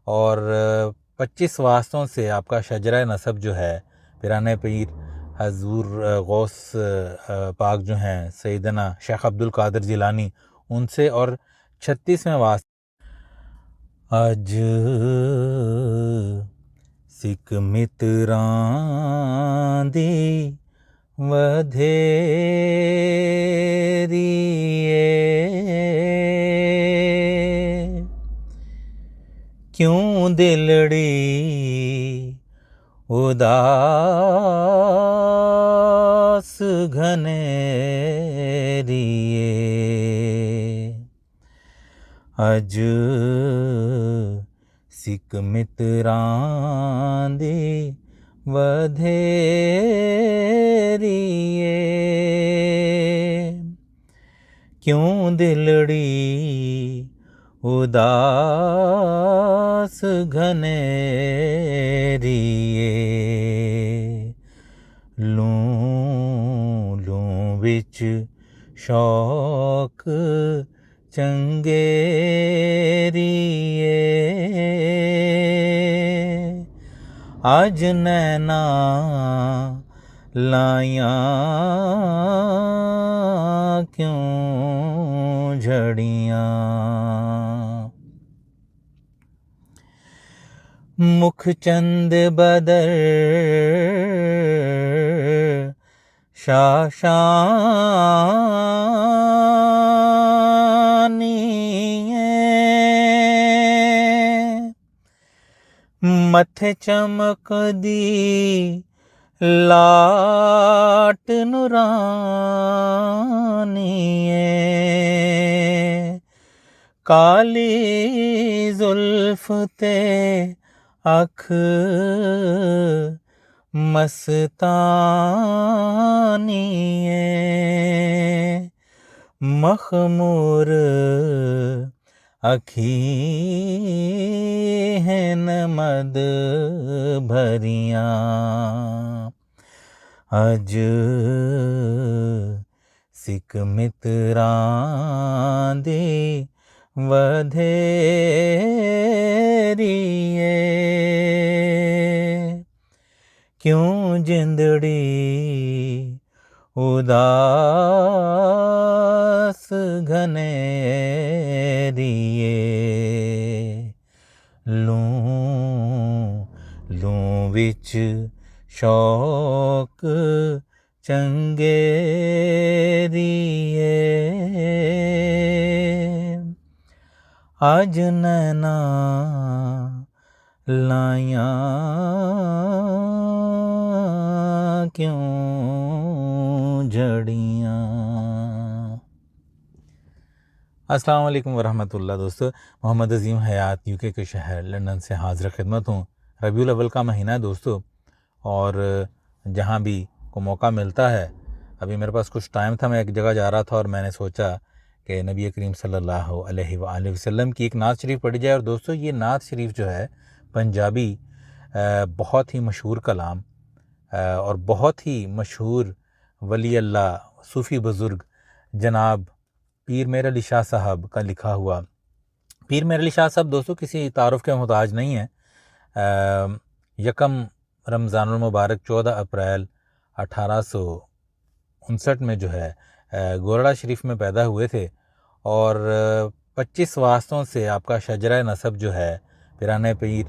और 25 वास्तों से आपका शजरा नसब जो है पिराने पीर हजूर गौस पाक जो हैं सैयदना शेख अब्दुल कादिर जिलानी उनसे, और 36वें वास्ते अज सिख मित्रां दी वधेरी क्यों दिलड़ी उदास घनेरी अज सिख मित्रां दी वधेरी क्यों दिलड़ी उदास घनेरी लूं लूं विच शौक चंगेरी अज नैना लायां क्यों झड़ियां मुख चंद बदर शाशानी मथे चमक दी लाट नुरानी काली जुल्फ ते अख मस्तानी मखमूर अखी हैं मद भरियां अज सिख मित्रां दी वधेरी क्यों जिंदड़ी उदास घनेरी लूं लूं विच शौक चंगेरी अज नैना लायां क्यों झड़ियां। अस्सलाम वालेकुम वरहमतुल्लाह। दोस्तों, मोहम्मद अजीम हयात यूके के शहर लंदन से हाज़िर खिदमत हूँ। रबीउल अव्वल का महीना है दोस्तों, और जहाँ भी को मौका मिलता है, अभी मेरे पास कुछ टाइम था, मैं एक जगह जा रहा था और मैंने सोचा कि नबी करीम सल्लल्लाहु अलैहि वसल्लम की एक नात शरीफ पढ़ी जाए। और दोस्तों, ये नात शरीफ जो है पंजाबी बहुत ही मशहूर कलाम और बहुत ही मशहूर वली अल्लाह सूफ़ी बुज़ुर्ग जनाब पीर मेर अली शाह साहब का लिखा हुआ। पीर मेर अली शाह साहब दोस्तों किसी तारुफ के मोहताज नहीं है। यकम रमज़ानुल मुबारक 14 अप्रैल 1859 में जो है गोरड़ा शरीफ में पैदा हुए थे, और 25 वास्तों से आपका शजरा नसब जो है पिराने पीर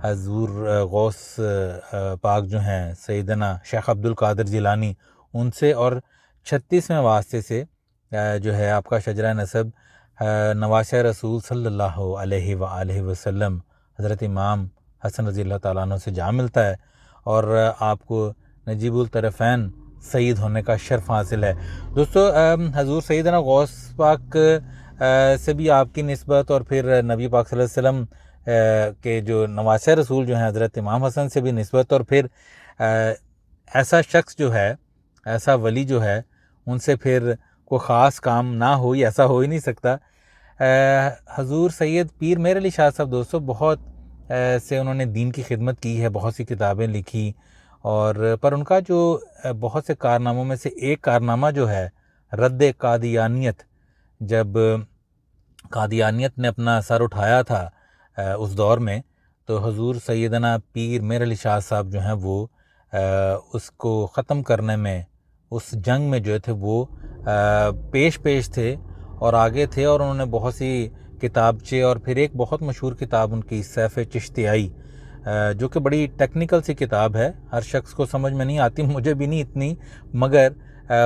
हजूर गौस पाक जो हैं सैयदना शेख अब्दुल कादिर जिलानी उनसे, और 36वें वास्ते से जो है आपका शजरा नसब नवासे रसूल सल्लल्लाहु अलैहि वसल्लम हज़रत इमाम हसन रज़ी अल्लाह ताला अन्हु से जा मिलता है, और आपको नजीबुल तरफ़ैन सईद होने का शर्फ हासिल है। दोस्तों, हजूर सैयदना गौस पाक से भी आपकी निस्बत, और फिर नबी पाक सल्लल्लाहु अलैहि वसल्लम के जो नवासे रसूल जो हैं हज़रत इमाम हसन से भी निस्बत, और फिर ऐसा शख्स जो है, ऐसा वली जो है, उनसे फिर कोई ख़ास काम ना हो, ऐसा हो ही नहीं सकता। हजूर सैयद पीर मेर अली शाह साहब दोस्तों बहुत से उन्होंने दीन की खिदमत की है, बहुत सी किताबें लिखी, और पर उनका जो बहुत से कारनामों में से एक कारनामा जो है रद्द कादियानियत, जब कादियानियत ने अपना सर उठाया था उस दौर में, तो हुज़ूर सैयदना पीर मेर अली शाह साहब जो हैं वो उसको ख़त्म करने में, उस जंग में जो थे वो पेश थे और आगे थे, और उन्होंने बहुत सी किताबचे, और फिर एक बहुत मशहूर किताब उनकी सैफ़ चिश्तियाई, जो कि बड़ी टेक्निकल सी किताब है, हर शख्स को समझ में नहीं आती, मुझे भी नहीं इतनी, मगर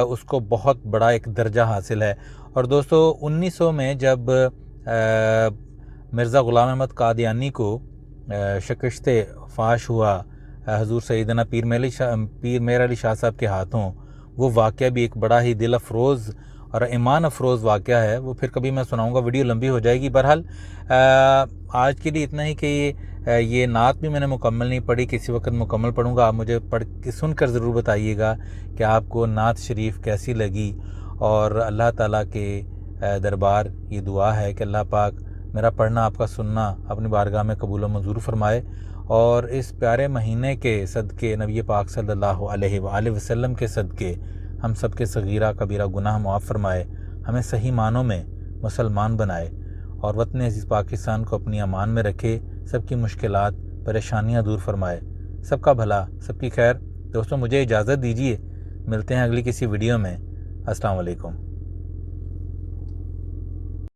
उसको बहुत बड़ा एक दर्जा हासिल है। और दोस्तों 1900 में जब मिर्ज़ा ग़ुलाम अहमद कादियानी को शिकस्त फाश हुआ हुज़ूर सैयदना पीर मेर अली शाह साहब के हाथों, वो वाक़या भी एक बड़ा ही दिल अफरोज़ और ईमान अफरोज़ वाक़या है। वो फिर कभी मैं सुनाऊंगा, वीडियो लंबी हो जाएगी। बहरहाल आज के लिए इतना ही कि ये नात भी मैंने मुकम्मल नहीं पढ़ी, किसी वक्त मुकम्मल पढ़ूंगा। आप मुझे पढ़ के सुनकर ज़रूर बताइएगा कि आपको नात शरीफ कैसी लगी। और अल्लाह ताला के दरबार ये दुआ है कि अल्लाह पाक मेरा पढ़ना, आपका सुनना अपनी बारगाह में कबूल व मंजूर फरमाए, और इस प्यारे महीने के सदक़े नबी पाक सल्लल्लाहु अलैहि वसल्लम के सदक़े हम सब के सगीरा कबीरा गुनाह मुआफ़ फरमाए, हमें सही मानों में मुसलमान बनाए, और वतन अज़ीज़ पाकिस्तान को अपनी अमान में रखे, सबकी मुश्किलात परेशानियां दूर फरमाए, सबका भला, सबकी खैर। दोस्तों मुझे इजाज़त दीजिए, मिलते हैं अगली किसी वीडियो में। अस्सलाम वालेकुम।